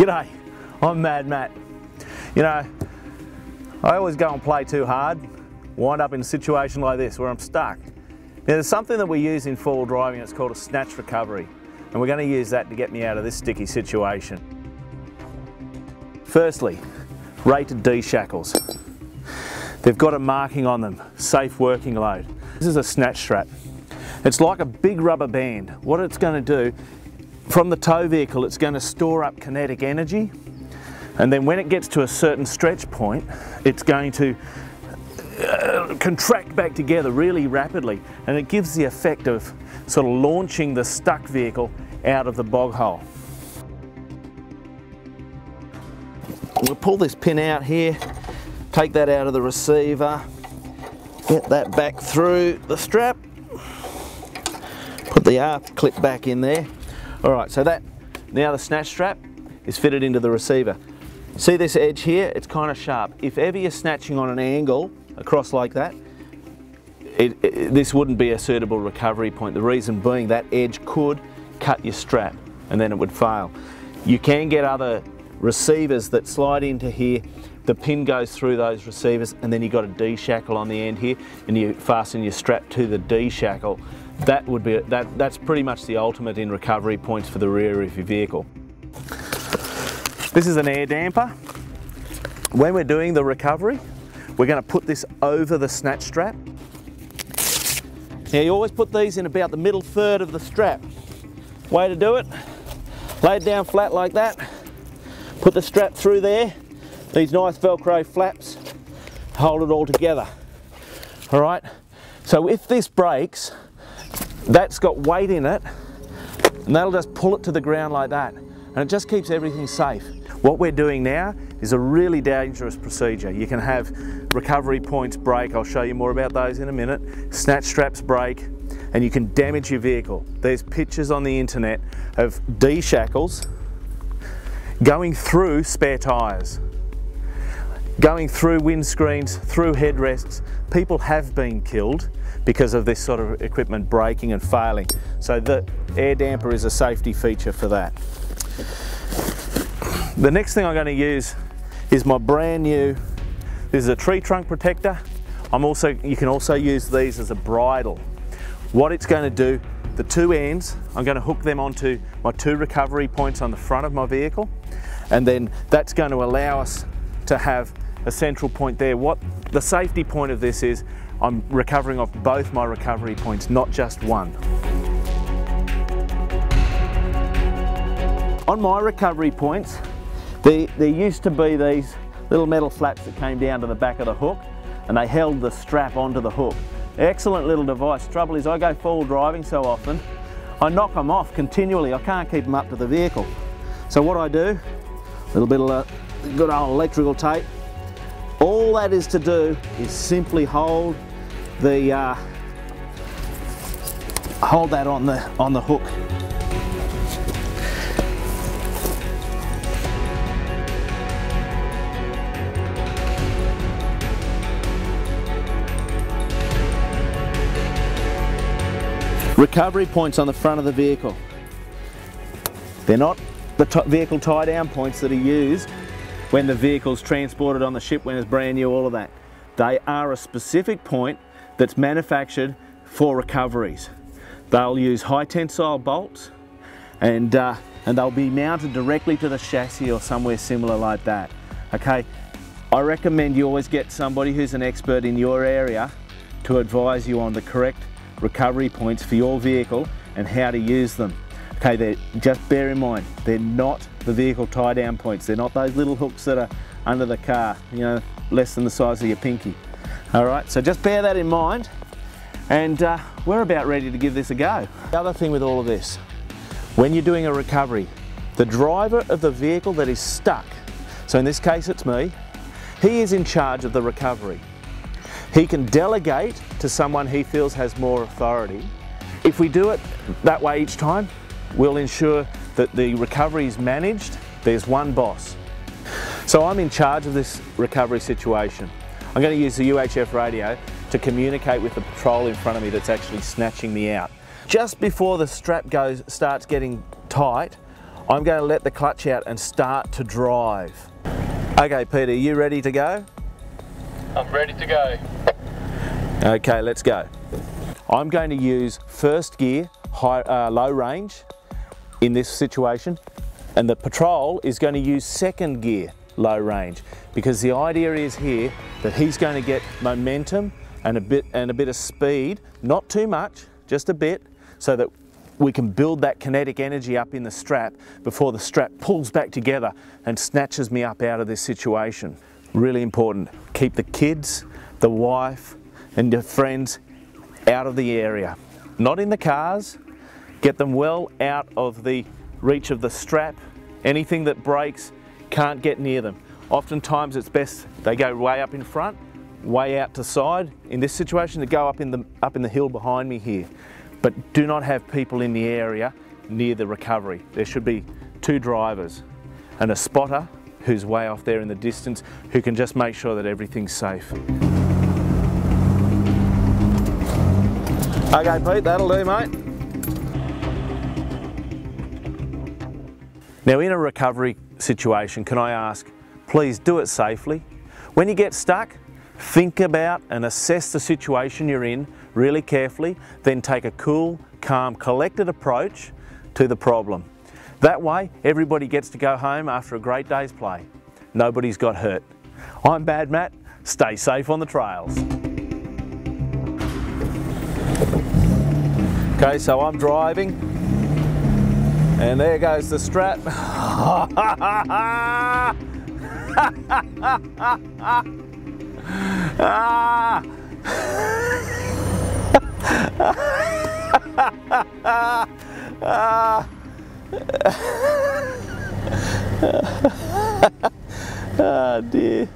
G'day, I'm Mad Matt. You know, I always go and play too hard, wind up in a situation like this where I'm stuck. Now, there's something that we use in 4-wheel driving, it's called a snatch recovery, and we're going to use that to get me out of this sticky situation. Firstly, rated D shackles. They've got a marking on them, safe working load. This is a snatch strap. It's like a big rubber band. What it's going to do, from the tow vehicle, it's going to store up kinetic energy, and then when it gets to a certain stretch point, it's going to contract back together really rapidly, and it gives the effect of sort of launching the stuck vehicle out of the bog hole. We'll pull this pin out here, take that out of the receiver, get that back through the strap, put the R clip back in there. Alright, so now the snatch strap is fitted into the receiver. See this edge here? It's kind of sharp. If ever you're snatching on an angle across like that, this wouldn't be a suitable recovery point. The reason being that edge could cut your strap and then it would fail. You can get other receivers that slide into here, the pin goes through those receivers, and then you've got a D shackle on the end here, and you fasten your strap to the D shackle. That would be that's pretty much the ultimate in recovery points for the rear of your vehicle. This is an air damper. When we're doing the recovery, we're going to put this over the snatch strap. Now you always put these in about the middle third of the strap. Way to do it, lay it down flat like that, put the strap through there, these nice Velcro flaps hold it all together. Alright, so if this breaks, that's got weight in it, and that'll just pull it to the ground like that, and it just keeps everything safe. What we're doing now is a really dangerous procedure. You can have recovery points break, I'll show you more about those in a minute, snatch straps break, and you can damage your vehicle. There's pictures on the internet of D shackles going through spare tyres, going through windscreens, through headrests. People have been killed because of this sort of equipment breaking and failing. So the air damper is a safety feature for that. The next thing I'm going to use is my brand new, this is a tree trunk protector. You can also use these as a bridle. What it's going to do, the two ends, I'm going to hook them onto my two recovery points on the front of my vehicle, and then that's going to allow us to have a central point there. What the safety point of this is, I'm recovering off both my recovery points, not just one. On my recovery points, there used to be these little metal flaps that came down to the back of the hook, and they held the strap onto the hook. Excellent little device. Trouble is, I go 4-wheel driving so often, I knock them off continually. I can't keep them up to the vehicle. So what I do, a little bit of good old electrical tape. All that is to do is simply hold that on the hook. Recovery points on the front of the vehicle. They're not the vehicle tie down points that are used when the vehicle's transported on the ship when it's brand new, all of that. They are a specific point that's manufactured for recoveries. They'll use high tensile bolts, and they'll be mounted directly to the chassis or somewhere similar like that. Okay, I recommend you always get somebody who's an expert in your area to advise you on the correct recovery points for your vehicle and how to use them. Okay, just bear in mind, they're not the vehicle tie down points. They're not those little hooks that are under the car, you know, less than the size of your pinky. Alright, so just bear that in mind, and we're about ready to give this a go. The other thing with all of this, when you're doing a recovery, the driver of the vehicle that is stuck, so in this case it's me, he is in charge of the recovery. He can delegate to someone he feels has more authority. If we do it that way each time, we'll ensure that the recovery is managed. There's one boss. So I'm in charge of this recovery situation. I'm going to use the UHF radio to communicate with the patrol in front of me that's actually snatching me out. Just before the strap starts getting tight, I'm going to let the clutch out and start to drive. Okay, Peter, you ready to go? I'm ready to go. Okay, let's go. I'm going to use first gear, low range in this situation, and the Patrol is going to use second gear, low range, because the idea is here that he's going to get momentum and a bit of speed, not too much, just a bit, so that we can build that kinetic energy up in the strap before the strap pulls back together and snatches me up out of this situation. Really important. Keep the kids, the wife and your friends out of the area. Not in the cars. Get them well out of the reach of the strap. Anything that breaks can't get near them. Oftentimes it's best they go way up in front, way out to side. In this situation, to go up in the hill behind me here. But do not have people in the area near the recovery. There should be 2 drivers and a spotter who's way off there in the distance who can just make sure that everything's safe. Okay, Pete, that'll do, mate. Now, in a recovery situation, can I ask, please do it safely. When you get stuck, think about and assess the situation you're in really carefully, then take a cool, calm, collected approach to the problem. That way, everybody gets to go home after a great day's play. Nobody's got hurt. I'm Bad Matt. Stay safe on the trails. Okay, so I'm driving, and there goes the strap. Oh dear.